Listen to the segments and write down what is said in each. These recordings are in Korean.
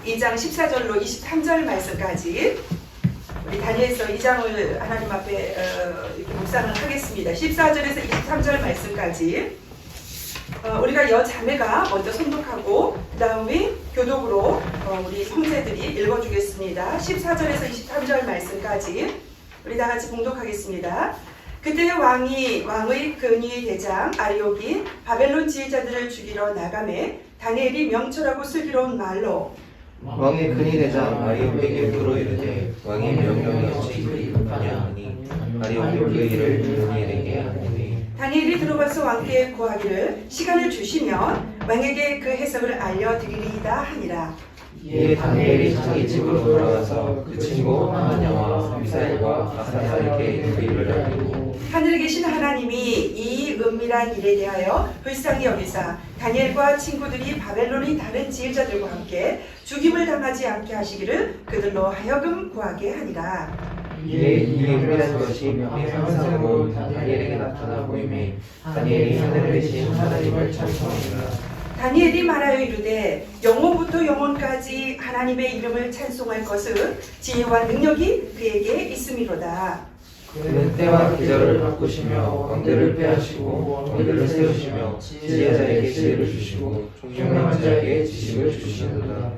2장 14절로 23절 말씀까지 우리 다니엘서 2장을 하나님 앞에 이렇게 묵상을 하겠습니다. 14절에서 23절 말씀까지 우리가 여자매가 먼저 선독하고 그 다음에 교독으로 우리 형제들이 읽어주겠습니다. 14절에서 23절 말씀까지 우리 다 같이 봉독하겠습니다. 그때 왕의 근위 대장 아리옥이 바벨론 지휘자들을 죽이러 나가매 다니엘이 명철하고 슬기로운 말로 왕의 근위대장 아리옥에게 물어 이르되 왕의 명령이 어찌 그리 급하냐 하니 아리옥이 그 일을 다니엘에게 하니 다니엘이 들어가서 왕께 구하기를 시간을 주시면 왕에게 그 해석을 알려드리리이다 하니라. 이에 다니엘이 자기 집으로 돌아가서 그 친구 하나냐와 미사엘과 아사살에게 그 일을 알리고 하늘에 계신 하나님이 이 은밀한 일에 대하여 불쌍히 여기사 다니엘과 친구들이 바벨론의 다른 지휘자들과 함께 죽임을 당하지 않게 하시기를 그들로 하여금 구하게 하니라. 이에 이 은밀한 것이 명의 상상으로 다니엘에게 나타나 보이매 다니엘이 하늘에 계신 하나님을 찬송하니라. 다니엘이 말하여 이르되 영원부터 영원까지 하나님의 이름을 찬송할 것은 지혜와 능력이 그에게 있음이로다. 그는 때와 계절을 바꾸시며 왕들을 빼하시고 왕들을 세우시며 지혜자에게 지혜를 주시고 총명한 자에게 지식을 주시는도다.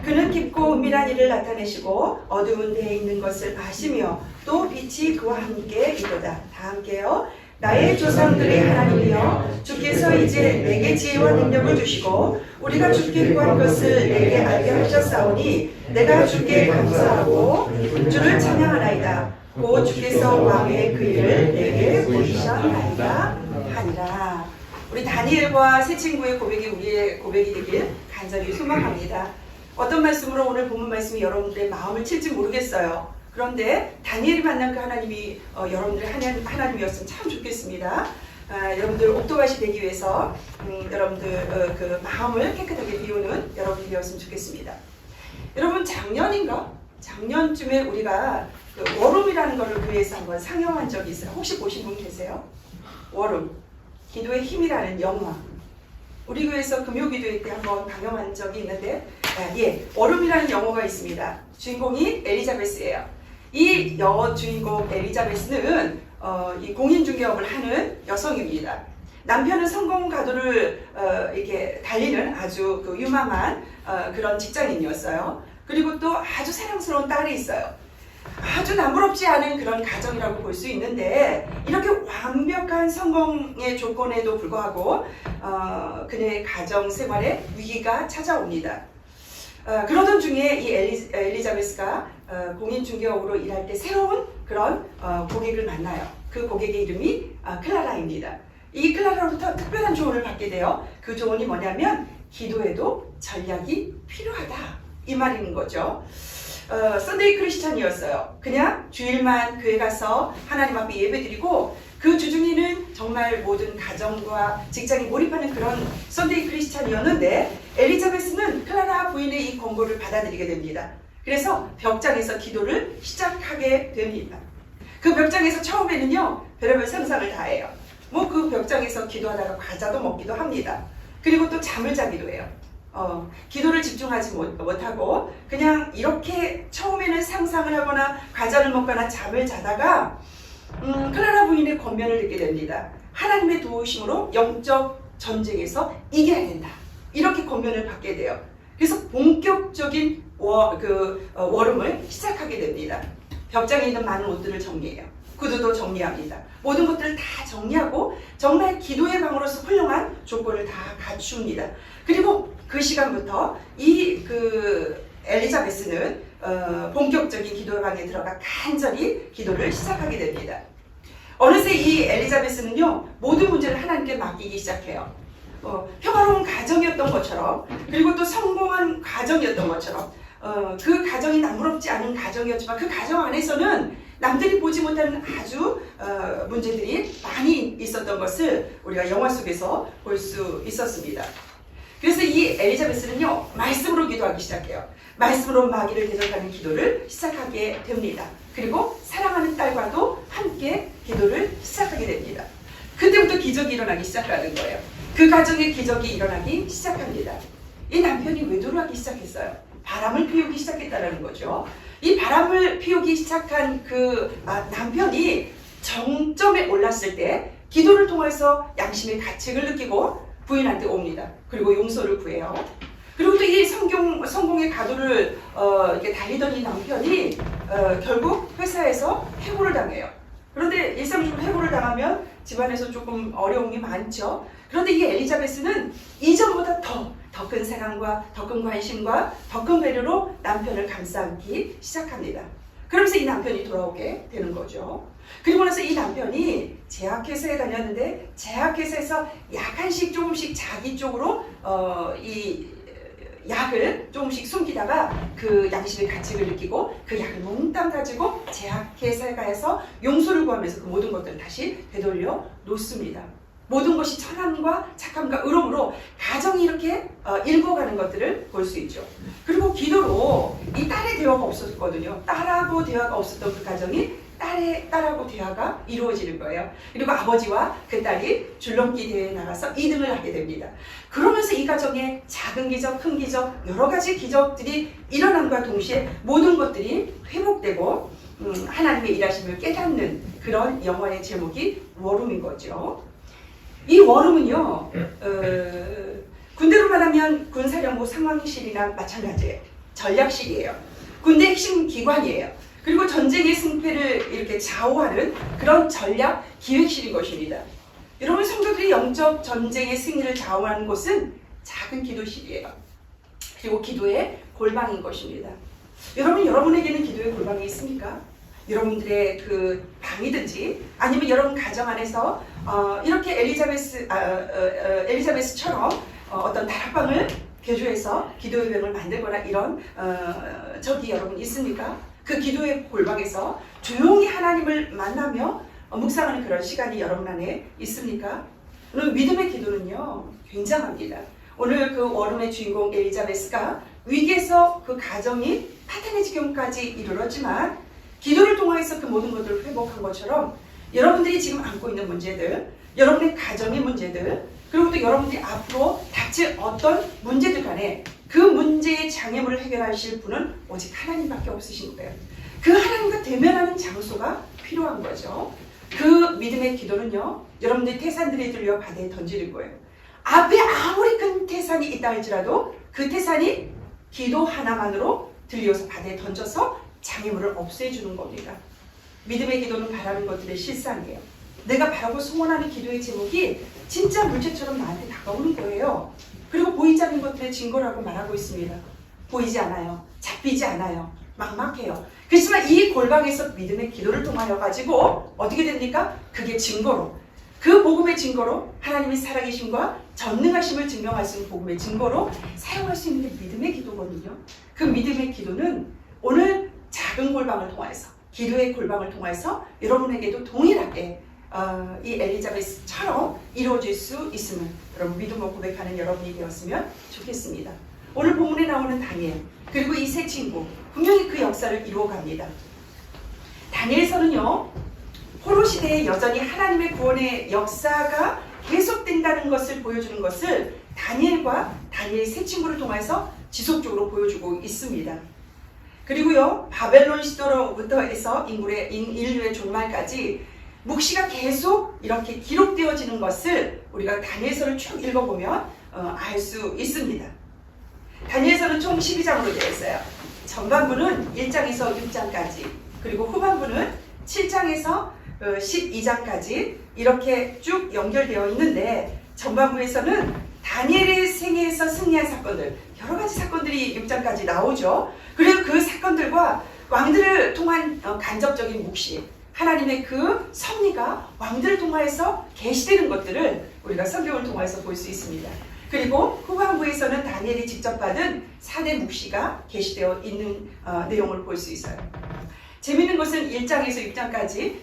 그는 깊고 은밀한 일을 나타내시고 어두운 데에 있는 것을 아시며 또 빛이 그와 함께 있도다. 다 함께요. 나의 조상들의 하나님이여 주께서 이제 내게 지혜와 능력을 주시고 우리가 주께 구한 것을 내게 알게 하셨사오니 내가 주께 감사하고 주를 찬양하나이다. 곧 주께서 왕의 그 일을 내게 보이셨나이다 하니라. 우리 다니엘과 세 친구의 고백이 우리의 고백이 되길 간절히 소망합니다. 어떤 말씀으로 오늘 본문 말씀이 여러분들의 마음을 칠지 모르겠어요. 그런데 다니엘이 만난 그 하나님이 여러분들의 하나님이었으면 참 좋겠습니다. 여러분들 옥토밭이 되기 위해서 여러분들 그 마음을 깨끗하게 비우는 여러분이 되었으면 좋겠습니다. 여러분 작년쯤에 우리가 그 워룸이라는 것을 교회에서 한번 상영한 적이 있어요. 혹시 보신 분 계세요? 워룸, 기도의 힘이라는 영화. 우리 교회에서 금요기도회 때 한번 방영한 적이 있는데 워룸이라는 영화가 있습니다. 주인공이 엘리자베스예요. 이 여주인공 엘리자베스는 이 공인중개업을 하는 여성입니다. 남편은 성공 가도를 이렇게 달리는 아주 그 유망한 그런 직장인이었어요. 그리고 또 아주 사랑스러운 딸이 있어요. 아주 남부럽지 않은 그런 가정이라고 볼 수 있는데 이렇게 완벽한 성공의 조건에도 불구하고 그녀의 가정 생활에 위기가 찾아옵니다. 그러던 중에 이 엘리자베스가 공인중개업으로 일할 때 새로운 그런 고객을 만나요. 그 고객의 이름이 클라라입니다. 이 클라라로부터 특별한 조언을 받게 돼요. 그 조언이 뭐냐면 기도에도 전략이 필요하다 이 말인 거죠. 썬데이 크리스찬이었어요. 그냥 주일만 교회 가서 하나님 앞에 예배드리고 그 주중에는 정말 모든 가정과 직장에 몰입하는 그런 썬데이 크리스찬이었는데 엘리자베스는 클라라 부인의 이 권고를 받아들이게 됩니다. 그래서 벽장에서 기도를 시작하게 됩니다. 그 벽장에서 처음에는요 별의별 상상을 다 해요. 뭐 그 벽장에서 기도하다가 과자도 먹기도 합니다. 그리고 또 잠을 자기도 해요. 기도를 집중하지 못하고 그냥 이렇게 처음에는 상상을 하거나 과자를 먹거나 잠을 자다가 클라라 부인의 권면을 듣게 됩니다. 하나님의 도우심으로 영적 전쟁에서 이겨야 된다. 이렇게 권면을 받게 돼요. 그래서 본격적인 워룸을 시작하게 됩니다. 벽장에 있는 많은 옷들을 정리해요. 구두도 정리합니다. 모든 것들을 다 정리하고 정말 기도의 방으로서 훌륭한 조건을 다 갖춥니다. 그리고 그 시간부터 엘리자베스는 본격적인 기도의 방에 들어가 간절히 기도를 시작하게 됩니다. 어느새 이 엘리자베스는요 모든 문제를 하나님께 맡기기 시작해요. 평화로운 가정이었던 것처럼 그리고 또 성공한 가정이었던 것처럼 그 가정이 남부럽지 않은 가정이었지만 그 가정 안에서는 남들이 보지 못하는 아주 문제들이 많이 있었던 것을 우리가 영화 속에서 볼 수 있었습니다. 그래서 이 엘리자베스는요 말씀으로 기도하기 시작해요. 말씀으로 마귀를 대적하는 기도를 시작하게 됩니다. 그리고 사랑하는 딸과도 함께 기도를 시작하게 됩니다. 그때부터 기적이 일어나기 시작하는 거예요. 그 가정에 기적이 일어나기 시작합니다. 이 남편이 외도를 하기 시작했어요. 바람을 피우기 시작했다는 거죠. 이 바람을 피우기 시작한 그 남편이 정점에 올랐을 때 기도를 통해서 양심의 가책을 느끼고 부인한테 옵니다. 그리고 용서를 구해요. 그리고 또 이 성공의 가도를 이렇게 달리던 이 남편이 결국 회사에서 해고를 당해요. 그런데 일상적으로 해고를 당하면 집안에서 조금 어려움이 많죠. 그런데 이 엘리자베스는 이전보다 더 큰 사랑과 더 큰 관심과 더 큰 배려로 남편을 감싸기 시작합니다. 그러면서 이 남편이 돌아오게 되는 거죠. 그리고 나서 이 남편이 제약회사에 다녔는데 제약회사에서 약간씩 조금씩 자기 쪽으로 이 약을 조금씩 숨기다가 그 양심의 가책을 느끼고 그 약을 몽땅 가지고 제약회사에 가서 용서를 구하면서 그 모든 것들을 다시 되돌려 놓습니다. 모든 것이 선함과 착함과 의로움으로 가정이 이렇게 일궈가는 것들을 볼 수 있죠. 그리고 기도로 이 딸의 대화가 없었거든요. 딸하고 대화가 없었던 그 가정이 딸하고 대화가 이루어지는 거예요. 그리고 아버지와 그 딸이 줄넘기 대회에 나가서 2등을 하게 됩니다. 그러면서 이 가정에 작은 기적, 큰 기적, 여러 가지 기적들이 일어남과 동시에 모든 것들이 회복되고 하나님의 일하심을 깨닫는 그런 영화의 제목이 워룸인 거죠. 이 워룸은요, 군대로 말하면 군사령부 상황실이나 마찬가지예요. 전략실이에요. 군대 핵심 기관이에요. 그리고 전쟁의 승패를 이렇게 좌우하는 그런 전략 기획실인 것입니다. 여러분, 성도들이 영적 전쟁의 승리를 좌우하는 곳은 작은 기도실이에요. 그리고 기도의 골방인 것입니다. 여러분, 여러분에게는 기도의 골방이 있습니까? 여러분들의 그 방이든지 아니면 여러분 가정 안에서 이렇게 엘리자베스처럼 어떤 다락방을 개조해서 기도의 병을 만들거나 이런 적이 여러분 있습니까? 그 기도의 골방에서 조용히 하나님을 만나며 묵상하는 그런 시간이 여러분 안에 있습니까? 오늘 믿음의 기도는요, 굉장합니다. 오늘 그 워룸의 주인공 엘리자베스가 위기에서 그 가정이 파탄의 지경까지 이르렀지만 기도를 통해서 그 모든 것들을 회복한 것처럼 여러분들이 지금 안고 있는 문제들, 여러분의 가정의 문제들, 그리고 또 여러분들이 앞으로 닥칠 어떤 문제들 간에 그 문제의 장애물을 해결하실 분은 오직 하나님밖에 없으신 거예요. 그 하나님과 대면하는 장소가 필요한 거죠. 그 믿음의 기도는요, 여러분들이 태산들이 들려 바다에 던지는 거예요. 앞에 아무리 큰 태산이 있다 할지라도 그 태산이 기도 하나만으로 들려서 바다에 던져서 장애물을 없애주는 겁니다. 믿음의 기도는 바라는 것들의 실상이에요. 내가 바라고 소원하는 기도의 제목이 진짜 물체처럼 나한테 다가오는 거예요. 그리고 보이지 않는 것들의 증거라고 말하고 있습니다. 보이지 않아요. 잡히지 않아요. 막막해요. 그렇지만 이 골방에서 믿음의 기도를 통하여 가지고 어떻게 됩니까? 그게 증거로, 그 복음의 증거로 하나님의 살아계심과 전능하심을 증명할 수 있는 복음의 증거로 사용할 수 있는 게 믿음의 기도거든요. 그 믿음의 기도는 오늘 작은 골방을 통해서, 기도의 골방을 통해서 여러분에게도 동일하게 이 엘리자베스처럼 이루어질 수 있음을 여러분 믿음으로 고백하는 여러분이 되었으면 좋겠습니다. 오늘 본문에 나오는 다니엘, 그리고 이 세 친구 분명히 그 역사를 이루어갑니다. 다니엘서는요, 포로 시대에 여전히 하나님의 구원의 역사가 계속된다는 것을 보여주는 것을 다니엘과 다니엘 세 친구를 통해서 지속적으로 보여주고 있습니다. 그리고요, 바벨론 시대로부터 해서 인류의 종말까지 묵시가 계속 이렇게 기록되어지는 것을 우리가 다니엘서를 쭉 읽어보면 알 수 있습니다. 다니엘서는 총 12장으로 되어 있어요. 전반부는 1장에서 6장까지, 그리고 후반부는 7장에서 12장까지 이렇게 쭉 연결되어 있는데, 전반부에서는 다니엘의 생애에서 승리한 사건들, 여러 가지 사건들이 6장까지 나오죠. 그리고 그 사건들과 왕들을 통한 간접적인 묵시, 하나님의 그 섭리가 왕들을 통하여서 계시되는 것들을 우리가 성경을 통해서 볼 수 있습니다. 그리고 후반부에서는 다니엘이 직접 받은 4대 묵시가 계시되어 있는 내용을 볼 수 있어요. 재미있는 것은 1장에서 6장까지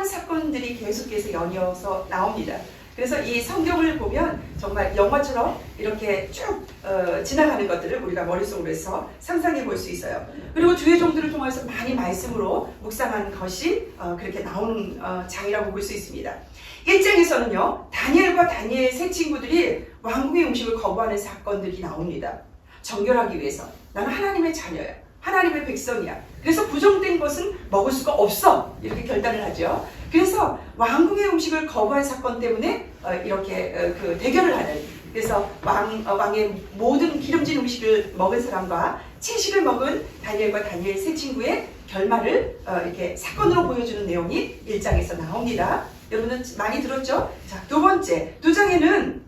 사건들이 계속해서 연이어서 나옵니다. 그래서 이 성경을 보면 정말 영화처럼 이렇게 쭉 지나가는 것들을 우리가 머릿속으로 해서 상상해 볼 수 있어요. 그리고 주의 종들을 통해서 많이 말씀으로 묵상한 것이 그렇게 나오는 장이라고 볼 수 있습니다. 1장에서는요, 다니엘과 다니엘 세 친구들이 왕궁의 음식을 거부하는 사건들이 나옵니다. 정결하기 위해서, 나는 하나님의 자녀야. 하나님의 백성이야. 그래서 부정된 것은 먹을 수가 없어. 이렇게 결단을 하죠. 그래서 왕궁의 음식을 거부한 사건 때문에 이렇게 그 대결을 하는. 그래서 왕의 모든 기름진 음식을 먹은 사람과 채식을 먹은 다니엘과 다니엘 세 친구의 결말을 이렇게 사건으로 보여주는 내용이 1장에서 나옵니다. 여러분은 많이 들었죠? 자, 두 번째, 2장에는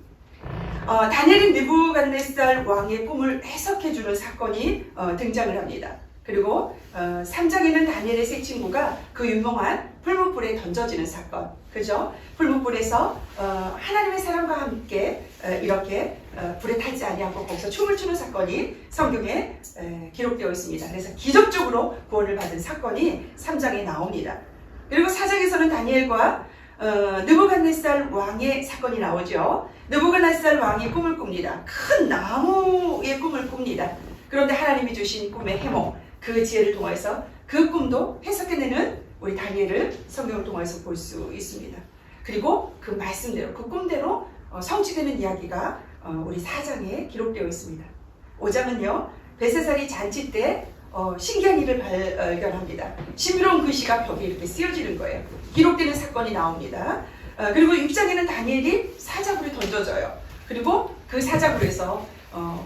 다니엘이 느부갓네살 왕의 꿈을 해석해주는 사건이 등장을 합니다. 그리고 3장에는 다니엘의 세 친구가 그 유명한 풀무불에 던져지는 사건, 그죠? 풀무불에서 하나님의 사람과 함께 이렇게 불에 타지 아니하고 거기서 춤을 추는 사건이 성경에 기록되어 있습니다. 그래서 기적적으로 구원을 받은 사건이 3장에 나옵니다. 그리고 4장에서는 다니엘과 느부갓네살 왕의 사건이 나오죠. 느부갓네살 왕이 꿈을 꿉니다. 큰 나무의 꿈을 꿉니다. 그런데 하나님이 주신 꿈의 해몽, 그 지혜를 통해서 그 꿈도 해석해내는 우리 다니엘을 성경을 통해서 볼 수 있습니다. 그리고 그 말씀대로, 그 꿈대로 성취되는 이야기가 우리 4장에 기록되어 있습니다. 5장은요, 벨사살이 잔치 때 신기한 일을 발견합니다. 신비로운 글씨가 벽에 이렇게 쓰여지는 거예요. 기록되는 사건이 나옵니다. 그리고 6장에는 다니엘이 사자굴에 던져져요. 그리고 그 사자굴에서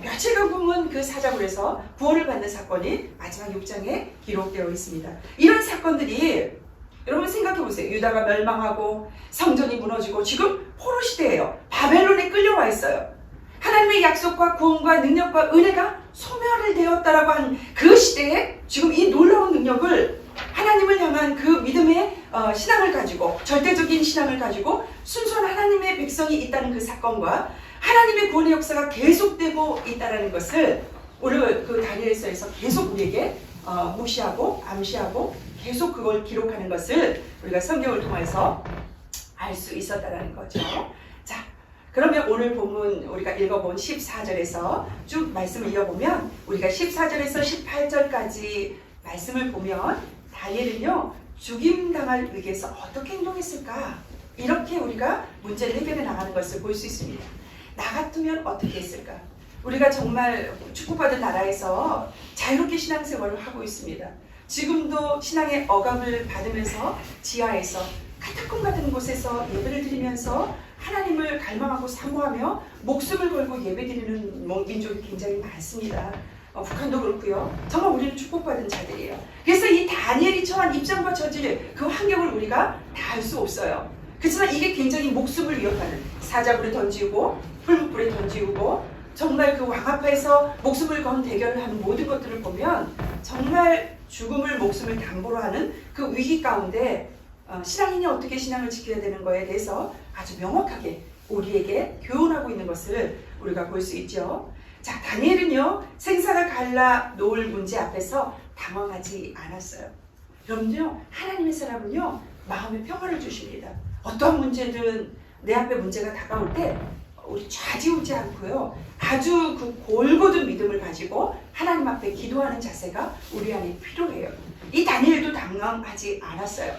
며칠간 굶은 그 사자굴에서 구원을 받는 사건이 마지막 6장에 기록되어 있습니다. 이런 사건들이 여러분 생각해 보세요. 유다가 멸망하고 성전이 무너지고 지금 포로 시대예요. 바벨론에 끌려와 있어요. 하나님의 약속과 구원과 능력과 은혜가 소멸을 되었다라고 한 그 시대에 지금 이 놀라운 능력을 하나님을 향한 그 믿음의 신앙을 가지고 절대적인 신앙을 가지고 순수한 하나님의 백성이 있다는 그 사건과 하나님의 구원의 역사가 계속되고 있다는 것을 오늘 그 다니엘서에서 계속 우리에게 무시하고 암시하고 계속 그걸 기록하는 것을 우리가 성경을 통해서 알 수 있었다는 거죠. 자, 그러면 오늘 본문 우리가 읽어본 14절에서 쭉 말씀을 이어보면 우리가 14절에서 18절까지 말씀을 보면 다니엘은요, 죽임당할 위기에서 어떻게 행동했을까? 이렇게 우리가 문제를 해결해 나가는 것을 볼 수 있습니다. 나 같으면 어떻게 했을까? 우리가 정말 축복받은 나라에서 자유롭게 신앙생활을 하고 있습니다. 지금도 신앙의 억압을 받으면서 지하에서 카타콤 같은 곳에서 예배를 드리면서 하나님을 갈망하고 사모하며 목숨을 걸고 예배드리는 민족이 굉장히 많습니다. 북한도 그렇고요. 정말 우리는 축복받은 자들이에요. 그래서 이 다니엘이 처한 입장과 처지, 그 환경을 우리가 다 알 수 없어요. 그렇지만 이게 굉장히 목숨을 위협하는, 사자굴에 던지고 풀무불에 던지고 정말 그 왕 앞에서 목숨을 건 대결을 하는 모든 것들을 보면 정말 죽음을 목숨을 담보로 하는 그 위기 가운데 신앙인이 어떻게 신앙을 지켜야 되는 거에 대해서 아주 명확하게 우리에게 교훈하고 있는 것을 우리가 볼 수 있죠. 자, 다니엘은요, 생사가 갈라 놓을 문제 앞에서 당황하지 않았어요. 여러분요, 하나님의 사람은요, 마음의 평화를 주십니다. 어떠한 문제든 내 앞에 문제가 다가올 때 우리 좌지우지 않고요, 아주 그 골고든 믿음을 가지고 하나님 앞에 기도하는 자세가 우리 안에 필요해요. 이 다니엘도 당황하지 않았어요.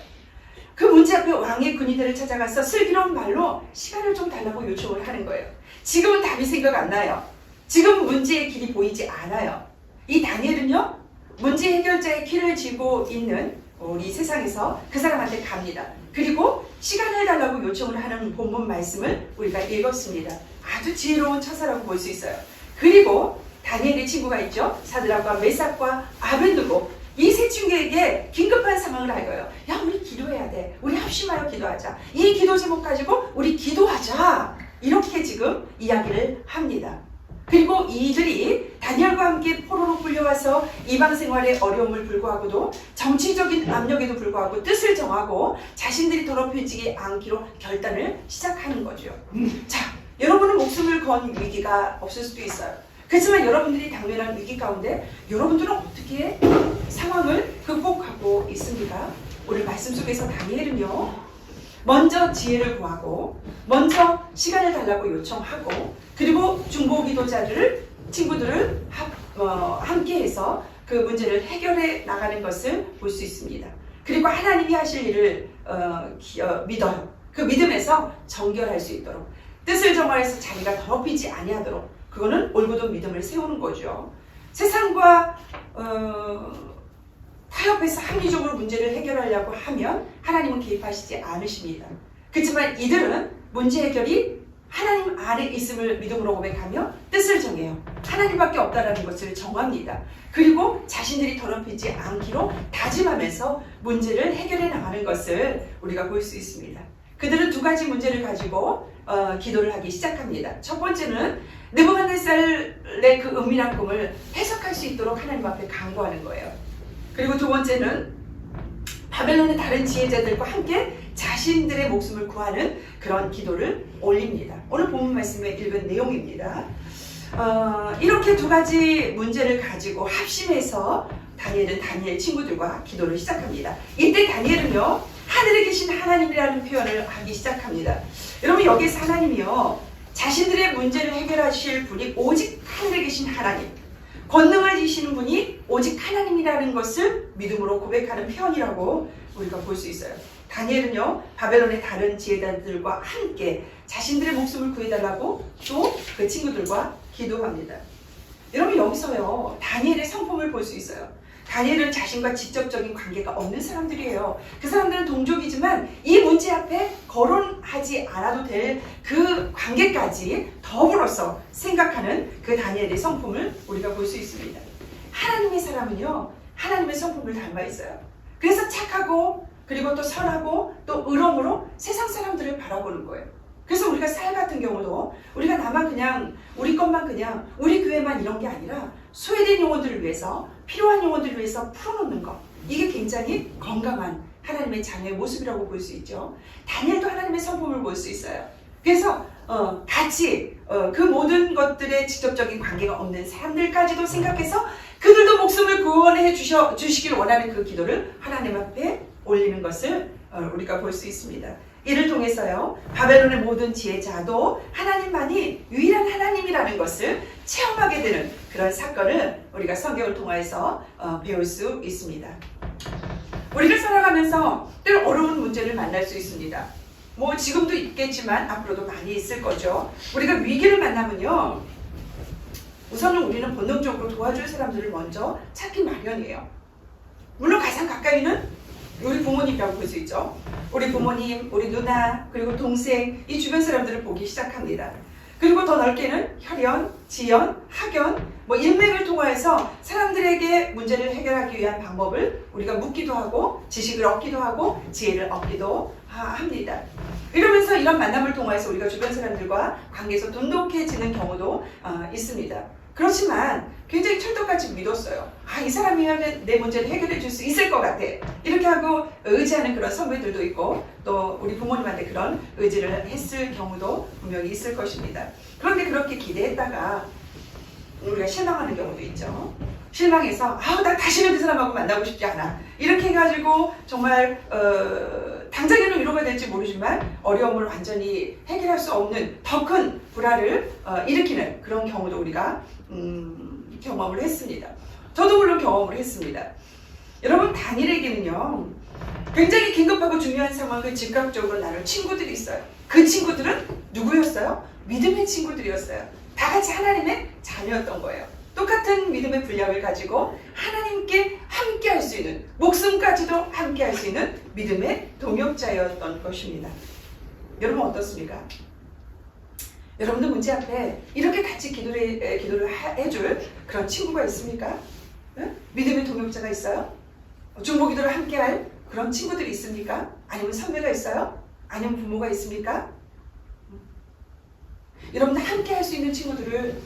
그 문제 앞에 왕의 군인들을 찾아가서 슬기로운 말로 시간을 좀 달라고 요청을 하는 거예요. 지금은 답이 생각 안 나요. 지금 문제의 길이 보이지 않아요. 이 다니엘은요, 문제 해결자의 키를 쥐고 있는 우리 세상에서 그 사람한테 갑니다. 그리고 시간을 달라고 요청을 하는 본문 말씀을 우리가 읽었습니다. 아주 지혜로운 처사라고 볼 수 있어요. 그리고 다니엘의 친구가 있죠. 사드락과 메삭과 아벤느고, 이 세 친구에게 긴급한 상황을 알고요. 야, 우리 기도해야 돼. 우리 합심하여 기도하자. 이 기도 제목 가지고 우리 기도하자. 이렇게 지금 이야기를 합니다. 그리고 이들이 다니엘과 함께 포로로 끌려와서 이방 생활의 어려움을 불구하고도 정치적인 압력에도 불구하고 뜻을 정하고 자신들이 더럽혀지지 않기로 결단을 시작하는 거죠. 자, 여러분은 목숨을 건 위기가 없을 수도 있어요. 그렇지만 여러분들이 당면한 위기 가운데 여러분들은 어떻게 상황을 극복하고 있습니까? 오늘 말씀 속에서 다니엘은요, 먼저 지혜를 구하고 먼저 시간을 달라고 요청하고 그리고 중보 기도자들을 친구들을 함께해서 그 문제를 해결해 나가는 것을 볼 수 있습니다. 그리고 하나님이 하실 일을 믿어요. 그 믿음에서 정결할 수 있도록 뜻을 정하여서 자기가 더럽히지 아니하도록 그거는 올곧은 믿음을 세우는 거죠. 세상과 타협해서 합리적으로 문제를 해결하려고 하면 하나님은 개입하시지 않으십니다. 그렇지만 이들은 문제 해결이 하나님 안에 있음을 믿음으로 고백하며 뜻을 정해요. 하나님밖에 없다라는 것을 정합니다. 그리고 자신들이 더럽히지 않기로 다짐하면서 문제를 해결해 나가는 것을 우리가 볼 수 있습니다. 그들은 두 가지 문제를 가지고 기도를 하기 시작합니다. 첫 번째는 느부갓네살의 그 은밀한 꿈을 해석할 수 있도록 하나님 앞에 간구하는 거예요. 그리고 두 번째는 바벨론의 다른 지혜자들과 함께 자신들의 목숨을 구하는 그런 기도를 올립니다. 오늘 본문 말씀에 읽은 내용입니다. 이렇게 두 가지 문제를 가지고 합심해서 다니엘은 다니엘 친구들과 기도를 시작합니다. 이때 다니엘은요, 하늘에 계신 하나님이라는 표현을 하기 시작합니다. 여러분, 여기서 하나님이요, 자신들의 문제를 해결하실 분이 오직 하늘에 계신 하나님, 권능을 지시는 분이 오직 하나님이라는 것을 믿음으로 고백하는 표현이라고 우리가 볼 수 있어요. 다니엘은요, 바벨론의 다른 지혜자들과 함께 자신들의 목숨을 구해달라고 또 그 친구들과 기도합니다. 여러분, 여기서요, 다니엘의 성품을 볼 수 있어요. 다니엘은 자신과 직접적인 관계가 없는 사람들이에요. 그 사람들은 동족이지만 이 문제 앞에 거론하지 않아도 될 그 관계까지 더불어서 생각하는 그 다니엘의 성품을 우리가 볼 수 있습니다. 하나님의 사람은요, 하나님의 성품을 닮아 있어요. 그래서 착하고, 그리고 또 선하고, 또 의로움으로 세상 사람들을 바라보는 거예요. 그래서 우리가 쌀 같은 경우도 우리가 나만 그냥 우리 것만 그냥 우리 교회만 이런 게 아니라 소외된 영혼들을 위해서, 필요한 영혼들을 위해서 풀어놓는 것, 이게 굉장히 건강한 하나님의 자녀의 모습이라고 볼 수 있죠. 다니엘도 하나님의 성품을 볼 수 있어요. 그래서 같이 그 모든 것들에 직접적인 관계가 없는 사람들까지도 생각해서 그들도 목숨을 구원해 주시길 원하는 그 기도를 하나님 앞에 올리는 것을 우리가 볼 수 있습니다. 이를 통해서요, 바벨론의 모든 지혜자도 하나님만이 유일한 하나님이라는 것을 체험하게 되는 그런 사건을 우리가 성경을 통해서 배울 수 있습니다. 우리가 살아가면서 늘 어려운 문제를 만날 수 있습니다. 뭐 지금도 있겠지만 앞으로도 많이 있을 거죠. 우리가 위기를 만나면요, 우선은 우리는 본능적으로 도와줄 사람들을 먼저 찾기 마련이에요. 물론 가장 가까이는 우리 부모님이라고 볼 수 있죠. 우리 부모님, 우리 누나, 그리고 동생, 이 주변 사람들을 보기 시작합니다. 그리고 더 넓게는 혈연, 지연, 학연, 인맥을 통해서 사람들에게 문제를 해결하기 위한 방법을 우리가 묻기도 하고, 지식을 얻기도 하고, 지혜를 얻기도 합니다. 이러면서 이런 만남을 통해서 우리가 주변 사람들과 관계에서 돈독해지는 경우도 있습니다. 그렇지만 굉장히 철떡같이 믿었어요. 이 사람이면 내 문제를 해결해 줄 수 있을 것 같아. 이렇게 하고 의지하는 그런 선배들도 있고, 또 우리 부모님한테 그런 의지를 했을 경우도 분명히 있을 것입니다. 그런데 그렇게 기대했다가 우리가 실망하는 경우도 있죠. 실망해서 나 다시는 그 사람하고 만나고 싶지 않아. 이렇게 해가지고 정말 당장에는 위로가 될지 모르지만 어려움을 완전히 해결할 수 없는 더 큰 불화를 일으키는 그런 경우도 우리가 경험을 했습니다. 저도 물론 경험을 했습니다. 여러분, 다니엘에게는요, 굉장히 긴급하고 중요한 상황을 즉각적으로 나눌 친구들이 있어요. 그 친구들은 누구였어요? 믿음의 친구들이었어요. 다 같이 하나님의 자녀였던 거예요. 똑같은 믿음의 분량을 가지고 하나님께 함께 할 수 있는, 목숨까지도 함께 할 수 있는 믿음의 동역자였던 것입니다. 여러분, 어떻습니까? 여러분들 문제 앞에 이렇게 같이 기도를 해줄 그런 친구가 있습니까? 응? 믿음의 동역자가 있어요? 중보기도를 함께 할 그런 친구들이 있습니까? 아니면 선배가 있어요? 아니면 부모가 있습니까? 여러분들 함께 할 수 있는 친구들을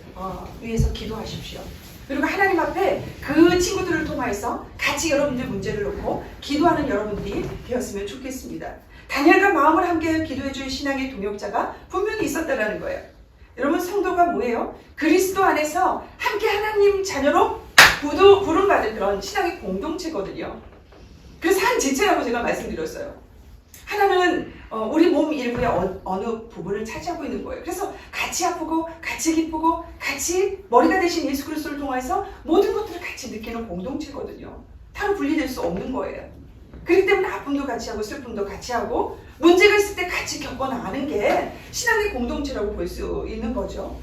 위해서 기도하십시오. 그리고 하나님 앞에 그 친구들을 통해서 같이 여러분들 문제를 놓고 기도하는 여러분들이 되었으면 좋겠습니다. 다니엘과 마음을 함께 기도해 줄 신앙의 동역자가 분명히 있었다는 거예요. 여러분, 성도가 뭐예요? 그리스도 안에서 함께 하나님 자녀로 부름받은 그런 신앙의 공동체거든요. 그래서 한 지체라고 제가 말씀드렸어요. 하나는 우리 몸 일부의 어느 부분을 차지하고 있는 거예요. 그래서 같이 아프고 같이 기쁘고 같이 머리가 되신 예수 그리스도를 통해서 모든 것들을 같이 느끼는 공동체거든요. 따로 분리될 수 없는 거예요. 그렇기 때문에 아픔도 같이 하고 슬픔도 같이 하고 문제가 있을 때 같이 겪어나가는 게 신앙의 공동체라고 볼 수 있는 거죠.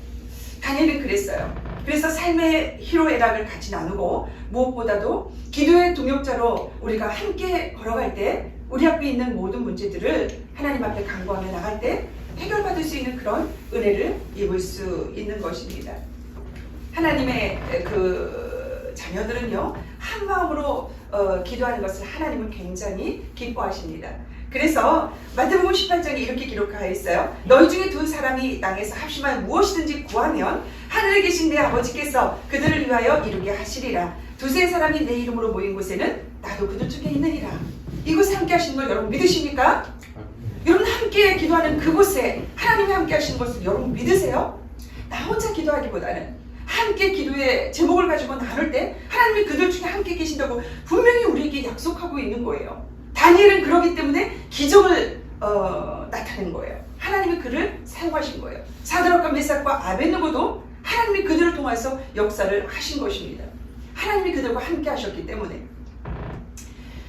다니엘은 그랬어요. 그래서 삶의 희로애락을 같이 나누고 무엇보다도 기도의 동역자로 우리가 함께 걸어갈 때 우리 앞에 있는 모든 문제들을 하나님 앞에 간구하며 나갈 때 해결받을 수 있는 그런 은혜를 입을 수 있는 것입니다. 하나님의 그 자녀들은요, 한 마음으로 기도하는 것을 하나님은 굉장히 기뻐하십니다. 그래서 마태복음 18장에 이렇게 기록하여 있어요. 너희 중에 두 사람이 땅에서 합심하여 무엇이든지 구하면 하늘에 계신 내 아버지께서 그들을 위하여 이루게 하시리라. 두세 사람이 내 이름으로 모인 곳에는 나도 그들 중에 있느니라. 이곳에 함께 하시는 걸 여러분 믿으십니까? 여러분 함께 기도하는 그곳에 하나님이 함께 하시는 것을 여러분 믿으세요? 나 혼자 기도하기보다는 함께 기도의 제목을 가지고 나눌 때 하나님이 그들 중에 함께 계신다고 분명히 우리에게 약속하고 있는 거예요. 다니엘은 그러기 때문에 기적을 나타낸 거예요. 하나님이 그를 사용하신 거예요. 사드락과 메삭과 아벳느고도 하나님이 그들을 통해서 역사를 하신 것입니다. 하나님이 그들과 함께 하셨기 때문에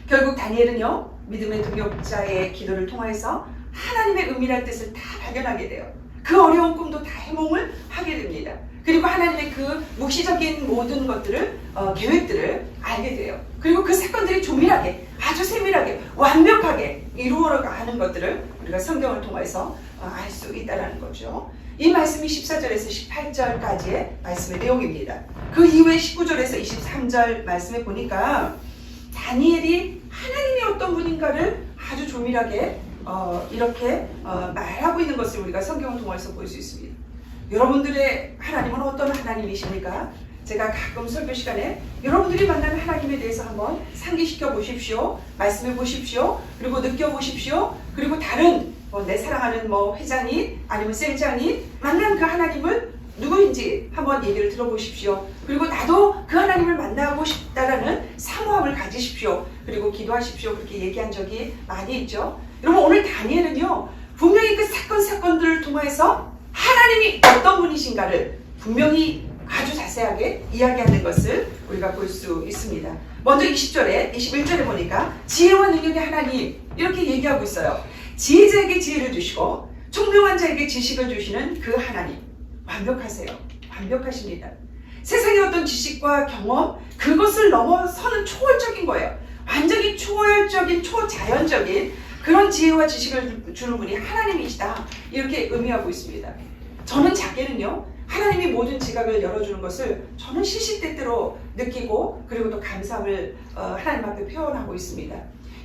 결국 다니엘은요, 믿음의 동역자의 기도를 통해서 하나님의 은밀한 뜻을 다 발견하게 돼요. 그 어려운 꿈도 다 해몽을 하게 됩니다. 그리고 하나님의 그 묵시적인 모든 것들을 계획들을 알게 돼요. 그리고 그 사건들이 조밀하게, 아주 세밀하게, 완벽하게 이루어가는 것들을 우리가 성경을 통해서 알 수 있다는 거죠. 이 말씀이 14절에서 18절까지의 말씀의 내용입니다. 그 이후에 19절에서 23절 말씀에 보니까 다니엘이 하나님이 어떤 분인가를 아주 조밀하게 이렇게 말하고 있는 것을 우리가 성경을 통해서 볼 수 있습니다. 여러분들의 하나님은 어떤 하나님이십니까? 제가 가끔 설교 시간에 여러분들이 만나는 하나님에 대해서 한번 상기시켜 보십시오. 말씀해 보십시오. 그리고 느껴 보십시오. 그리고 다른 내 사랑하는 회장이 아니면 셀장이 만난 그 하나님을 누구인지 한번 얘기를 들어보십시오. 그리고 나도 그 하나님을 만나고 싶다라는 사모함을 가지십시오. 그리고 기도하십시오. 그렇게 얘기한 적이 많이 있죠. 여러분, 오늘 다니엘은요, 분명히 그 사건들을 통해서 하나님이 어떤 분이신가를 분명히 아주 자세하게 이야기하는 것을 우리가 볼 수 있습니다. 먼저 20절에 21절에 보니까 지혜와 능력의 하나님 이렇게 얘기하고 있어요. 지혜자에게 지혜를 주시고 총명한 자에게 지식을 주시는 그 하나님 완벽하세요. 완벽하십니다. 세상의 어떤 지식과 경험 그것을 넘어서는 초월적인 거예요. 완전히 초월적인 초자연적인 그런 지혜와 지식을 주는 분이 하나님이시다. 이렇게 의미하고 있습니다. 저는 작게는요, 하나님이 모든 지각을 열어주는 것을 저는 시시때때로 느끼고 그리고 또 감사함을 하나님 앞에 표현하고 있습니다.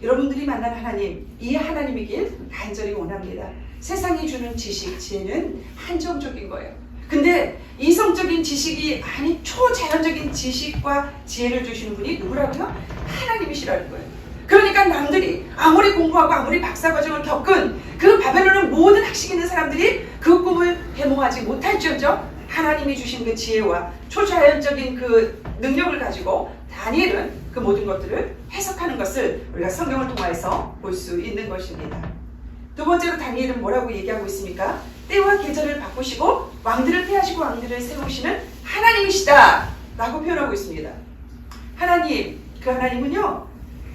여러분들이 만난 하나님, 이 하나님이길 간절히 원합니다. 세상이 주는 지식, 지혜는 한정적인 거예요. 근데 이성적인 지식이 아닌 초자연적인 지식과 지혜를 주시는 분이 누구라고요? 하나님이시라는 거예요. 그러니까 남들이 아무리 공부하고 아무리 박사과정을 겪은 그 바벨론의 모든 학식 있는 사람들이 그 꿈을 해몽하지 못할지언정 하나님이 주신 그 지혜와 초자연적인 그 능력을 가지고 다니엘은 그 모든 것들을 해석하는 것을 우리가 성경을 통해서 볼 수 있는 것입니다. 두 번째로 다니엘은 뭐라고 얘기하고 있습니까? 때와 계절을 바꾸시고 왕들을 폐하시고 왕들을 세우시는 하나님이시다 라고 표현하고 있습니다. 하나님, 그 하나님은요,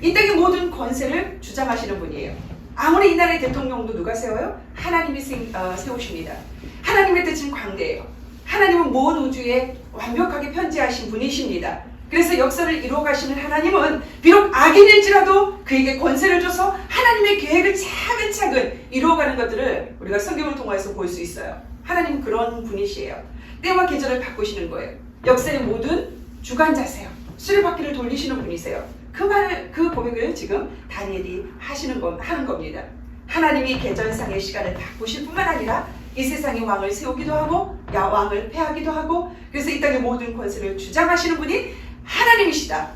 이 땅의 모든 권세를 주장하시는 분이에요. 아무리 이 나라의 대통령도 누가 세워요? 하나님이 세우십니다. 하나님의 뜻은 광대예요. 하나님은 모든 우주에 완벽하게 편재하신 분이십니다. 그래서 역사를 이루어가시는 하나님은 비록 악인일지라도 그에게 권세를 줘서 하나님의 계획을 차근차근 이루어가는 것들을 우리가 성경을 통해서 볼 수 있어요. 하나님은 그런 분이시에요. 때와 계절을 바꾸시는 거예요. 역사의 모든 주관자세요. 수레바퀴를 돌리시는 분이세요. 그 고백을 지금 다니엘이 하는 겁니다. 하나님이 계절상의 시간을 바꾸실 뿐만 아니라 이 세상의 왕을 세우기도 하고 왕을 폐하기도 하고 그래서 이 땅의 모든 권세를 주장하시는 분이 하나님이시다.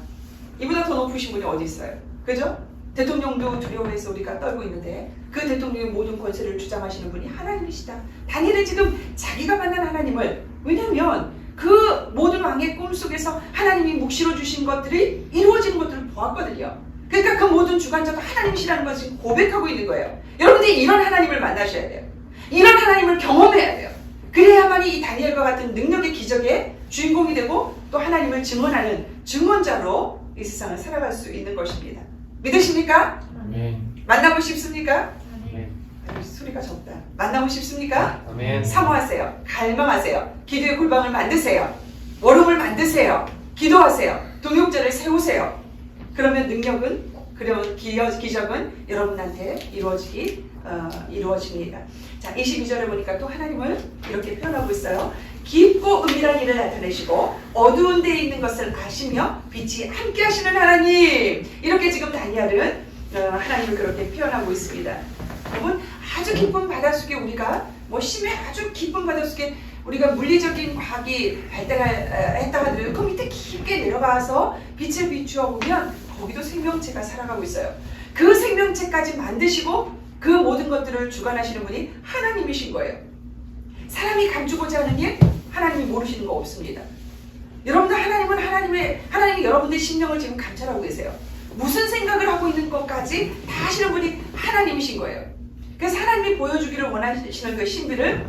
이보다 더 높으신 분이 어디 있어요? 그죠? 대통령도 두려워해서 우리가 떨고 있는데 그 대통령의 모든 권세를 주장하시는 분이 하나님이시다. 다니엘은 지금 자기가 만난 하나님을, 왜냐하면 그 모든 왕의 꿈속에서 하나님이 묵시로 주신 것들이 이루어지는 것들을 보았거든요. 그러니까 그 모든 주관자도 하나님이시라는 것을 지금 고백하고 있는 거예요. 여러분들이 이런 하나님을 만나셔야 돼요. 이런 하나님을 경험해야 돼요. 그래야만이 이 다니엘과 같은 능력의 기적의 주인공이 되고 또 하나님을 증언하는 증언자로 이 세상을 살아갈 수 있는 것입니다. 믿으십니까? 아멘. 만나고 싶습니까? 아멘. 소리가 적다. 만나고 싶습니까? 아멘. 사모하세요. 갈망하세요. 기도의 골방을 만드세요. 워룸을 만드세요. 기도하세요. 동역자를 세우세요. 그러면 능력은, 그러면 기적은 여러분한테 이루어집니다. 자, 22절에 보니까 또 하나님을 이렇게 표현하고 있어요. 깊고 은밀한 일을 나타내시고 어두운 데에 있는 것을 아시며 빛이 함께 하시는 하나님. 이렇게 지금 다니엘은 하나님을 그렇게 표현하고 있습니다. 여러분, 아주 깊은 바닷속에 우리가 심해 아주 깊은 바닷속에 우리가 물리적인 과학이 발달했다 하더라도 그 밑에 깊게 내려가서 빛을 비추어 보면 거기도 생명체가 살아가고 있어요. 그 생명체까지 만드시고 그 모든 것들을 주관하시는 분이 하나님이신 거예요. 사람이 감추고자 하는 일, 하나님이 모르시는 거 없습니다. 여러분들, 하나님이 여러분들의 심령을 지금 감찰하고 계세요. 무슨 생각을 하고 있는 것까지 다 아시는 분이 하나님이신 거예요. 그래서 하나님이 보여주기를 원하시는 그 신비를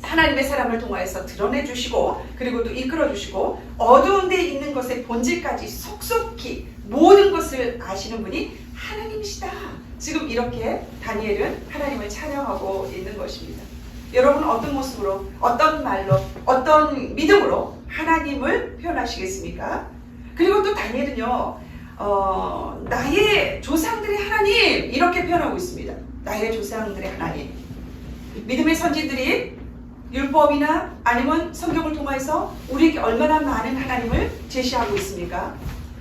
하나님의 사람을 통하여서 드러내 주시고, 그리고 또 이끌어 주시고, 어두운 데 있는 것의 본질까지 속속히 모든 것을 아시는 분이 하나님이시다. 지금 이렇게 다니엘은 하나님을 찬양하고 있는 것입니다. 여러분은 어떤 모습으로, 어떤 말로, 어떤 믿음으로 하나님을 표현하시겠습니까? 그리고 또 다니엘은요, 나의 조상들의 하나님, 이렇게 표현하고 있습니다. 나의 조상들의 하나님. 믿음의 선지들이 율법이나 아니면 성경을 통해서 우리에게 얼마나 많은 하나님을 제시하고 있습니까?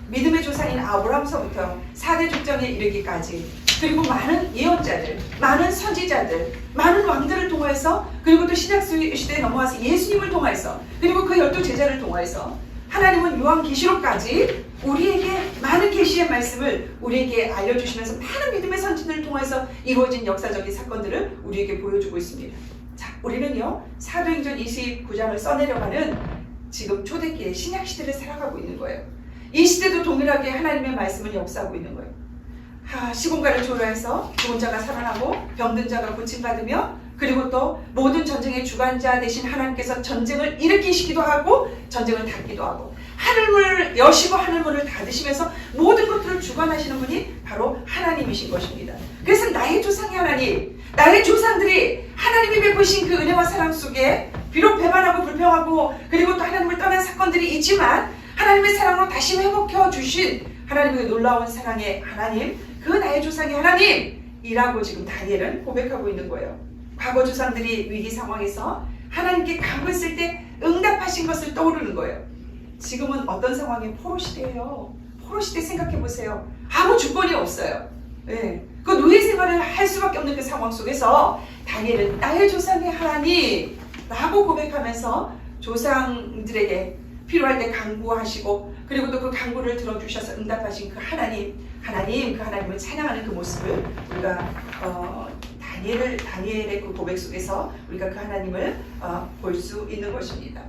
믿음의 조상인 아브라함서부터 4대 족장에 이르기까지, 그리고 많은 예언자들, 많은 선지자들, 많은 왕들을 통해서, 그리고 또 신약 시대에 넘어와서 예수님을 통해서, 그리고 그 12제자를 통해서 하나님은 요한계시록까지 우리에게 많은 계시의 말씀을 우리에게 알려주시면서 많은 믿음의 선지들을 통해서 이루어진 역사적인 사건들을 우리에게 보여주고 있습니다. 자, 우리는요, 사도행전 29장을 써내려가는 지금 초대기의 신약시대를 살아가고 있는 거예요. 이 시대도 동일하게 하나님의 말씀을 역사하고 있는 거예요. 시공간을 조라해서 죽은 자가 살아나고 병든 자가 고침받으며, 그리고 또 모든 전쟁의 주관자 되신 하나님께서 전쟁을 일으키시기도 하고 전쟁을 닫기도 하고, 하늘문을 여시고 하늘문을 닫으시면서 모든 것들을 주관하시는 분이 바로 하나님이신 것입니다. 그래서 나의 조상의 하나님, 나의 조상들이 하나님이 베푸신 그 은혜와 사랑 속에 비록 배반하고 불평하고 그리고 또 하나님을 떠난 사건들이 있지만 하나님의 사랑으로 다시 회복해 주신 하나님의 놀라운 사랑의 하나님, 그 나의 조상의 하나님이라고 지금 다니엘은 고백하고 있는 거예요. 과거 조상들이 위기 상황에서 하나님께 간구했을 때 응답하신 것을 떠오르는 거예요. 지금은 어떤 상황이 포로시대예요. 포로시대 생각해 보세요. 아무 주권이 없어요. 네. 그 노예 생활을 할 수밖에 없는 그 상황 속에서 다니엘은 나의 조상의 하나님라고 고백하면서 조상들에게 필요할 때 간구하시고, 그리고 또 그 간구를 들어주셔서 응답하신 그 하나님, 그 하나님을 찬양하는 그 모습을 우리가 다니엘의 그 고백 속에서 우리가 그 하나님을 볼 수 있는 것입니다.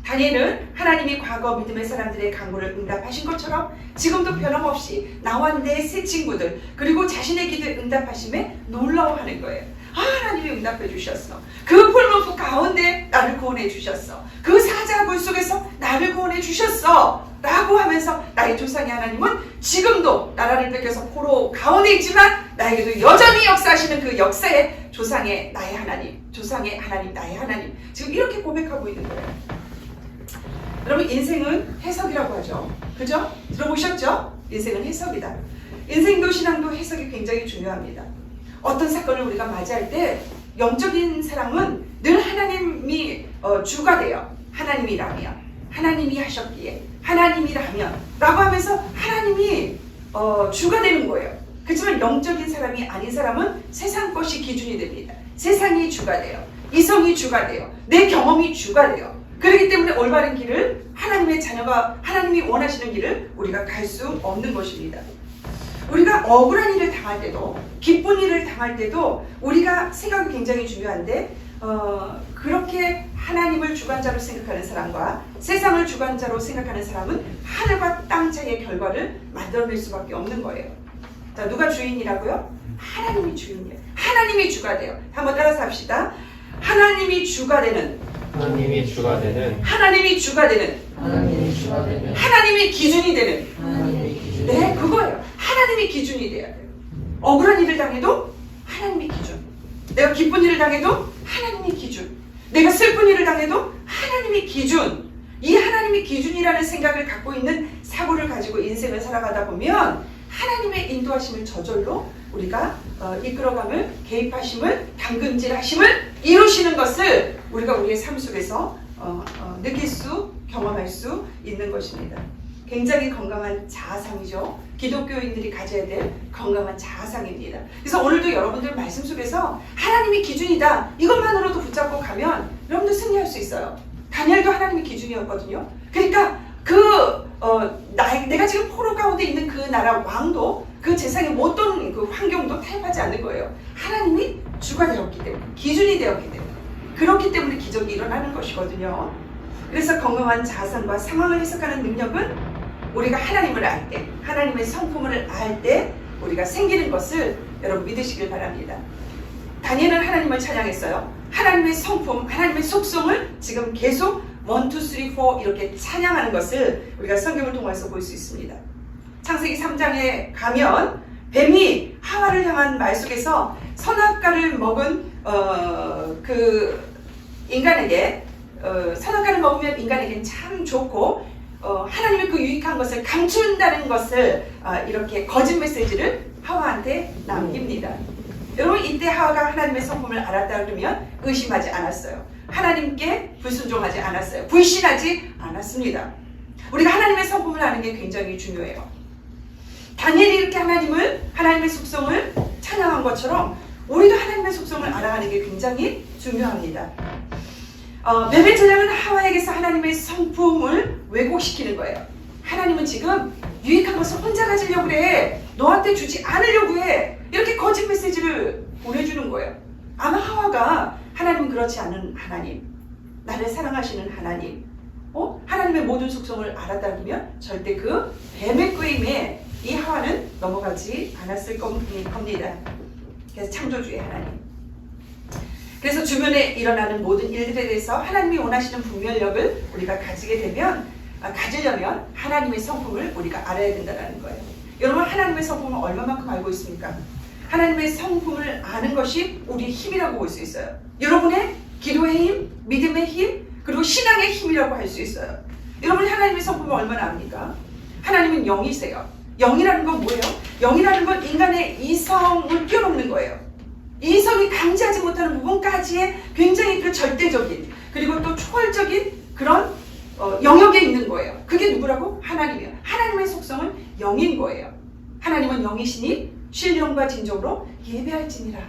다니엘은 하나님이 과거 믿음의 사람들의 간구를 응답하신 것처럼 지금도 변함없이 나와 내 새 친구들, 그리고 자신의 기도에 응답하심에 놀라워하는 거예요. 하나님이 응답해 주셨어. 그 풀무불 가운데 나를 구원해 주셨어. 그 사자굴 속에서 나를 구원해 주셨어 라고 하면서 나의 조상의 하나님은 지금도 나라를 뺏겨서 포로 가운데 있지만 나에게도 여전히 역사하시는 그 역사의 조상의 나의 하나님, 조상의 하나님, 나의 하나님, 지금 이렇게 고백하고 있는 거예요. 여러분, 인생은 해석이라고 하죠. 그죠? 들어보셨죠? 인생은 해석이다. 인생도 신앙도 해석이 굉장히 중요합니다. 어떤 사건을 우리가 맞이할 때 영적인 사람은 늘 하나님이 주가 돼요. 하나님이라면, 하나님이 하셨기에, 하나님이라면 라고 하면서 하나님이 주가 되는 거예요. 그렇지만 영적인 사람이 아닌 사람은 세상 것이 기준이 됩니다. 세상이 주가 돼요. 이성이 주가 돼요. 내 경험이 주가 돼요. 그렇기 때문에 올바른 길을, 하나님의 자녀가 하나님이 원하시는 길을 우리가 갈 수 없는 것입니다. 우리가 억울한 일을 당할 때도, 기쁜 일을 당할 때도 우리가 생각이 굉장히 중요한데, 그렇게 하나님을 주관자로 생각하는 사람과 세상을 주관자로 생각하는 사람은 하늘과 땅 차이의 결과를 만들어낼 수밖에 없는 거예요. 자, 누가 주인이라고요? 하나님이 주인이에요. 하나님이 주가 돼요. 한번 따라서 합시다. 하나님이 주가 되는, 하나님이 주가 되는, 하나님이 주가 되는, 하나님이 주가 되는, 하나님이 기준이 되는, 하나님이 기준. 네, 그거예요. 하나님이 기준이 돼야 돼요. 억울한 일을 당해도 하나님이 기준, 내가 기쁜 일을 당해도 하나님이 기준, 내가 슬픈 일을 당해도 하나님이 기준. 이 하나님이 기준이라는 생각을 갖고 있는 사고를 가지고 인생을 살아가다 보면 하나님의 인도하심을 저절로 우리가 이끌어감을, 개입하심을, 당근질하심을 이루시는 것을 우리가 우리의 삶 속에서 느낄 수, 경험할 수 있는 것입니다. 굉장히 건강한 자아상이죠. 기독교인들이 가져야 될 건강한 자아상입니다. 그래서 오늘도 여러분들 말씀 속에서 하나님이 기준이다, 이것만으로도 붙잡고 가면 여러분들 승리할 수 있어요. 다니엘도 하나님이 기준이었거든요. 그러니까 내가 지금 포로 가운데 있는 그 나라 왕도 그 세상의 모든 그 환경도 타협하지 않는 거예요. 하나님이 주가 되었기 때문에, 기준이 되었기 때문에, 그렇기 때문에 기적이 일어나는 것이거든요. 그래서 건강한 자아상과 상황을 해석하는 능력은 우리가 하나님을 알 때, 하나님의 성품을 알 때 우리가 생기는 것을 여러분 믿으시길 바랍니다. 다니엘은 하나님을 찬양했어요. 하나님의 성품, 하나님의 속성을 지금 계속 1, 2, 3, 4 이렇게 찬양하는 것을 우리가 성경을 통해서 볼 수 있습니다. 창세기 3장에 가면 뱀이 하와를 향한 말 속에서 선악과를 먹은 그 인간에게 선악과를 먹으면 인간에게는 참 좋고 하나님의 그 유익한 것을 감춘다는 것을 이렇게 거짓 메시지를 하와한테 남깁니다. 여러분, 이때 하와가 하나님의 성품을 알았다 그러면 의심하지 않았어요. 하나님께 불순종하지 않았어요. 불신하지 않았습니다. 우리가 하나님의 성품을 아는 게 굉장히 중요해요. 다니엘이 이렇게 하나님의 속성을 찬양한 것처럼 우리도 하나님의 속성을 알아가는 게 굉장히 중요합니다. 뱀의 전략은 하와에게서 하나님의 성품을 왜곡시키는 거예요. 하나님은 지금 유익한 것을 혼자 가지려고 그래, 너한테 주지 않으려고 해, 이렇게 거짓 메시지를 보내주는 거예요. 아마 하와가 하나님은 그렇지 않은 하나님, 나를 사랑하시는 하나님, 하나님의 모든 속성을 알았다면 절대 그 뱀의 꾀임에 이 하와는 넘어가지 않았을 겁니다. 그래서 창조주의 하나님. 그래서 주변에 일어나는 모든 일들에 대해서 하나님이 원하시는 분별력을 우리가 가지려면 하나님의 성품을 우리가 알아야 된다는 거예요. 여러분, 하나님의 성품을 얼마만큼 알고 있습니까? 하나님의 성품을 아는 것이 우리의 힘이라고 볼 수 있어요. 여러분의 기도의 힘, 믿음의 힘, 그리고 신앙의 힘이라고 할 수 있어요. 여러분이 하나님의 성품을 얼마나 압니까? 하나님은 영이세요. 영이라는 건 뭐예요? 영이라는 건 인간의 이성을 뛰어넘는 거예요. 이성이 감지하지 못하는 부분까지의 굉장히 그 절대적인, 그리고 또 초월적인 그런 영역에 있는 거예요. 그게 누구라고? 하나님이에요. 하나님의 속성은 영인 거예요. 하나님은 영이시니 신령과 진정으로 예배할지니라.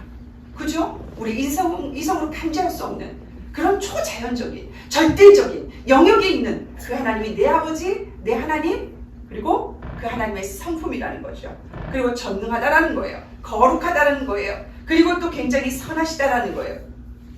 그죠? 우리 이성으로 감지할 수 없는 그런 초자연적인, 절대적인 영역에 있는 그 하나님이 내 아버지, 내 하나님, 그리고 그 하나님의 성품이라는 거죠. 그리고 전능하다라는 거예요. 거룩하다라는 거예요. 그리고 또 굉장히 선하시다라는 거예요.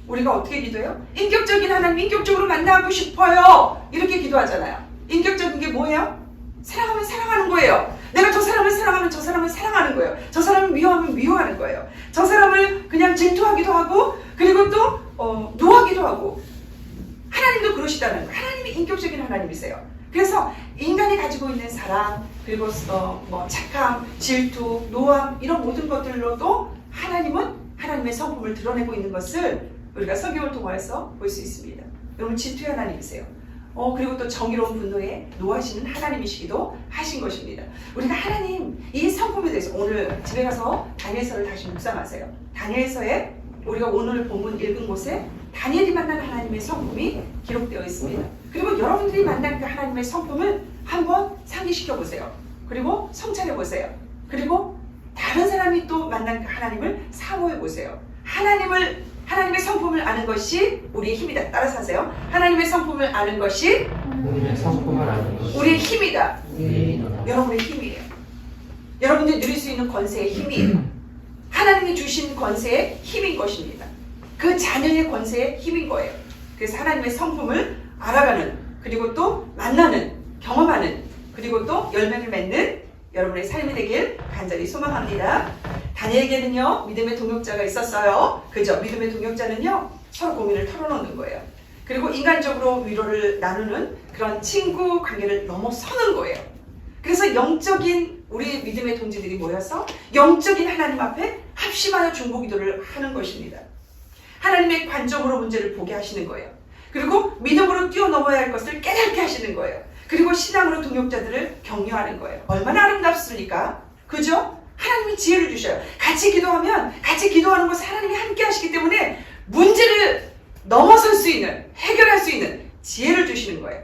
우리가 어떻게 기도해요? 인격적인 하나님, 인격적으로 만나고 싶어요. 이렇게 기도하잖아요. 인격적인 게 뭐예요? 사랑하면 사랑하는 거예요. 내가 저 사람을 사랑하면 저 사람을 사랑하는 거예요. 저 사람을 미워하면 미워하는 거예요. 저 사람을 그냥 질투하기도 하고, 그리고 또 노하기도 하고. 하나님도 그러시다는 거예요. 하나님이 인격적인 하나님이세요. 그래서 인간이 가지고 있는 사랑, 그리고 착함, 질투, 노함, 이런 모든 것들로도 하나님은 하나님의 성품을 드러내고 있는 것을 우리가 성경을 통해서 볼 수 있습니다. 여러분, 질투의 하나님이세요. 그리고 또 정의로운 분노에 노하시는 하나님이시기도 하신 것입니다. 우리가 하나님 이 성품에 대해서 오늘 집에 가서 다니엘서를 다시 묵상하세요. 다니엘서에 우리가 오늘 본문 읽은 곳에 다니엘이 만난 하나님의 성품이 기록되어 있습니다. 그리고 여러분들이 만난 그 하나님의 성품을 한번 상기시켜 보세요. 그리고 성찰해 보세요. 그리고 다른 사람이 또 만난 그 하나님을 사모해 보세요. 하나님의 성품을 아는 것이 우리의 힘이다. 따라서 하세요. 하나님의 성품을 아는 것이 우리의 힘이다. 여러분의 힘이에요. 여러분들이 누릴 수 있는 권세의 힘이에요. 하나님이 주신 권세의 힘인 것입니다. 그 자녀의 권세의 힘인 거예요. 그래서 하나님의 성품을 알아가는, 그리고 또 만나는, 경험하는, 그리고 또 열매를 맺는 여러분의 삶이 되길 간절히 소망합니다. 다니엘에게는요, 믿음의 동역자가 있었어요. 그죠? 믿음의 동역자는요, 서로 고민을 털어놓는 거예요. 그리고 인간적으로 위로를 나누는 그런 친구 관계를 넘어서는 거예요. 그래서 영적인 우리 믿음의 동지들이 모여서 영적인 하나님 앞에 합심하여 중보기도를 하는 것입니다. 하나님의 관점으로 문제를 보게 하시는 거예요. 그리고 믿음으로 뛰어넘어야 할 것을 깨닫게 하시는 거예요. 그리고 신앙으로 동역자들을 격려하는 거예요. 얼마나 아름답습니까? 그죠? 하나님이 지혜를 주셔요. 같이 기도하면 같이 기도하는 것을 하나님이 함께 하시기 때문에 문제를 넘어설 수 있는, 해결할 수 있는 지혜를 주시는 거예요.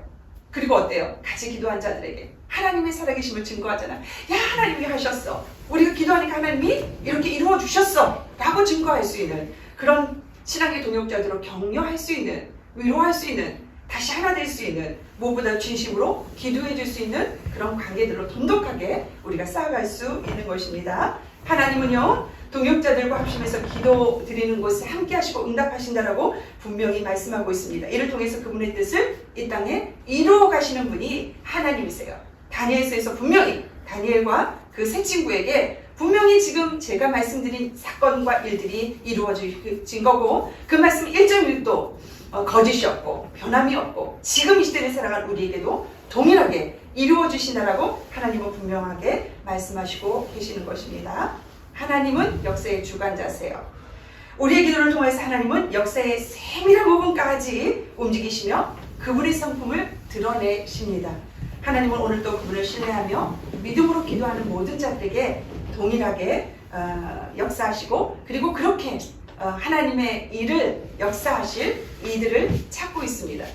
그리고 어때요? 같이 기도한 자들에게 하나님의 살아계심을 증거하잖아. 야, 하나님이 하셨어. 우리가 기도하니까 하나님이 이렇게 이루어 주셨어 라고 증거할 수 있는 그런 신앙의 동역자들로 격려할 수 있는, 위로할 수 있는, 다시 하나 될 수 있는, 무엇보다 진심으로 기도해 줄 수 있는 그런 관계들로 돈독하게 우리가 쌓아갈 수 있는 것입니다. 하나님은요, 동역자들과 합심해서 기도 드리는 곳에 함께 하시고 응답하신다라고 분명히 말씀하고 있습니다. 이를 통해서 그분의 뜻을 이 땅에 이루어 가시는 분이 하나님이세요. 다니엘서에서 분명히 다니엘과 그 세 친구에게 분명히 지금 제가 말씀드린 사건과 일들이 이루어진 거고, 그 말씀 1.1도 거짓이 없고 변함이 없고 지금 이 시대를 살아갈 우리에게도 동일하게 이루어 주신다라고 하나님은 분명하게 말씀하시고 계시는 것입니다. 하나님은 역사의 주관자세요. 우리의 기도를 통해서 하나님은 역사의 세밀한 부분까지 움직이시며 그분의 성품을 드러내십니다. 하나님은 오늘도 그분을 신뢰하며 믿음으로 기도하는 모든 자들에게 동일하게 역사하시고, 그리고 그렇게 하나님의 일을 역사하실 이들을 찾고 있습니다.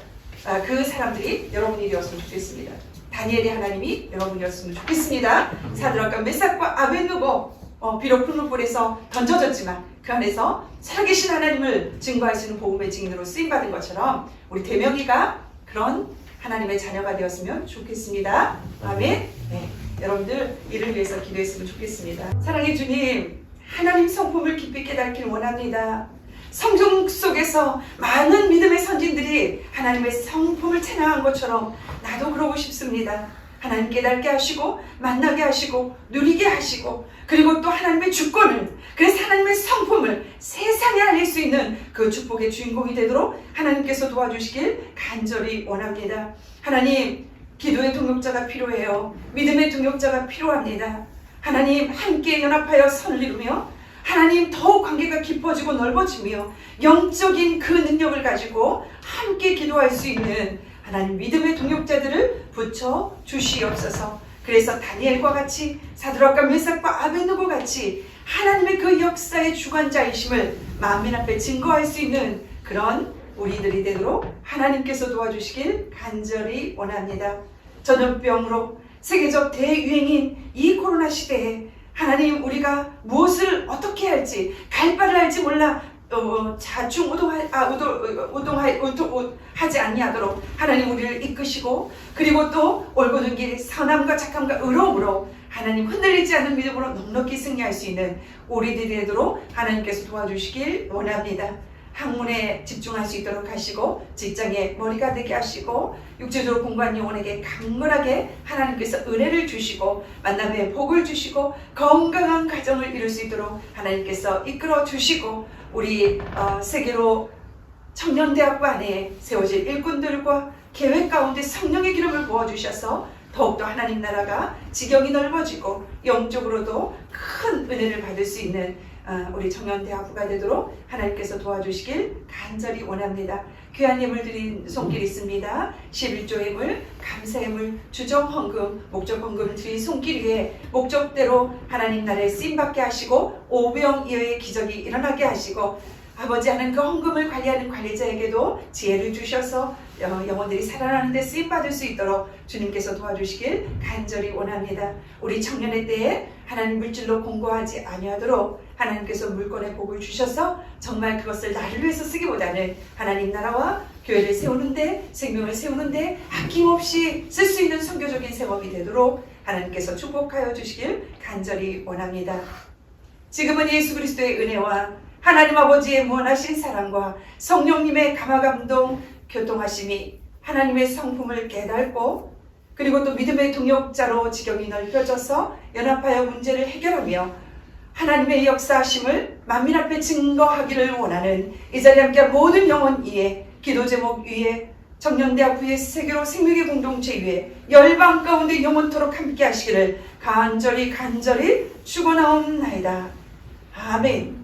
그 사람들이 여러분이 되었으면 좋겠습니다. 다니엘의 하나님이 여러분이었으면 좋겠습니다. 사드락과 메삭과 아벳느고 비록 풀무불에서 던져졌지만 그 안에서 살아계신 하나님을 증거할 수 있는 복음의 증인으로 쓰임받은 것처럼 우리 대명이가 그런 하나님의 자녀가 되었으면 좋겠습니다. 아멘. 네, 여러분들 이를 위해서 기도했으면 좋겠습니다. 사랑의 주님, 하나님 성품을 깊이 깨닫길 원합니다. 성경 속에서 많은 믿음의 선진들이 하나님의 성품을 찬양한 것처럼 나도 그러고 싶습니다. 하나님 깨닫게 하시고 만나게 하시고 누리게 하시고, 그리고 또 하나님의 주권을, 그래서 하나님의 성품을 세상에 알릴 수 있는 그 축복의 주인공이 되도록 하나님께서 도와주시길 간절히 원합니다. 하나님, 기도의 동역자가 필요해요. 믿음의 동역자가 필요합니다. 하나님, 함께 연합하여 선을 이루며 하나님 더욱 관계가 깊어지고 넓어지며 영적인 그 능력을 가지고 함께 기도할 수 있는 하나님 믿음의 동역자들을 붙여 주시옵소서. 그래서 다니엘과 같이, 사드락과 메삭과 아벳느고 같이 하나님의 그 역사의 주관자이심을 만민 앞에 증거할 수 있는 그런 우리들이 되도록 하나님께서 도와주시길 간절히 원합니다. 전염병으로 세계적 대유행인 이 코로나 시대에 하나님, 우리가 무엇을 어떻게 할지 갈 바를 알지 몰라 우동하지 아니하도록 하나님 우리를 이끄시고, 그리고 또 올고는 길 선함과 착함과 의로움으로 하나님 흔들리지 않는 믿음으로 넉넉히 승리할 수 있는 우리들이 되도록 하나님께서 도와주시길 원합니다. 학문에 집중할 수 있도록 하시고, 직장에 머리가 되게 하시고, 육체적으로 공부한 영혼에게 강건하게 하나님께서 은혜를 주시고 만남의 복을 주시고 건강한 가정을 이룰 수 있도록 하나님께서 이끌어 주시고, 우리 세계로 청년대학부 안에 세워질 일꾼들과 계획 가운데 성령의 기름을 부어주셔서 더욱더 하나님 나라가 지경이 넓어지고 영적으로도 큰 은혜를 받을 수 있는 우리 청년대학부가 되도록 하나님께서 도와주시길 간절히 원합니다. 귀한 예물 드린 손길이 있습니다. 11조 예물, 감사 예물, 주정 헌금, 목적 헌금을 드린 손길 위에 목적대로 하나님 나라에 쓰임받게 하시고 오병이어의 기적이 일어나게 하시고, 아버지 하는 그 헌금을 관리하는 관리자에게도 지혜를 주셔서 영혼들이 살아나는 데 쓰임받을 수 있도록 주님께서 도와주시길 간절히 원합니다. 우리 청년의 때에 하나님 물질로 공고하지 아니하도록 하나님께서 물권의 복을 주셔서 정말 그것을 나를 위해서 쓰기보다는 하나님 나라와 교회를 세우는데, 생명을 세우는데 아낌없이 쓸 수 있는 선교적인 생업이 되도록 하나님께서 축복하여 주시길 간절히 원합니다. 지금은 예수 그리스도의 은혜와 하나님 아버지의 무한하신 사랑과 성령님의 감화감동 교통하심이 하나님의 성품을 깨닫고, 그리고 또 믿음의 동역자로 지경이 넓혀져서 연합하여 문제를 해결하며 하나님의 역사하심을 만민 앞에 증거하기를 원하는 이 자리에 함께한 모든 영혼 위에, 기도 제목 위에, 청년대학 위에, 세계로 생명의 공동체 위에, 열방 가운데 영원토록 함께 하시기를 간절히 축원하옵나이다. 아멘.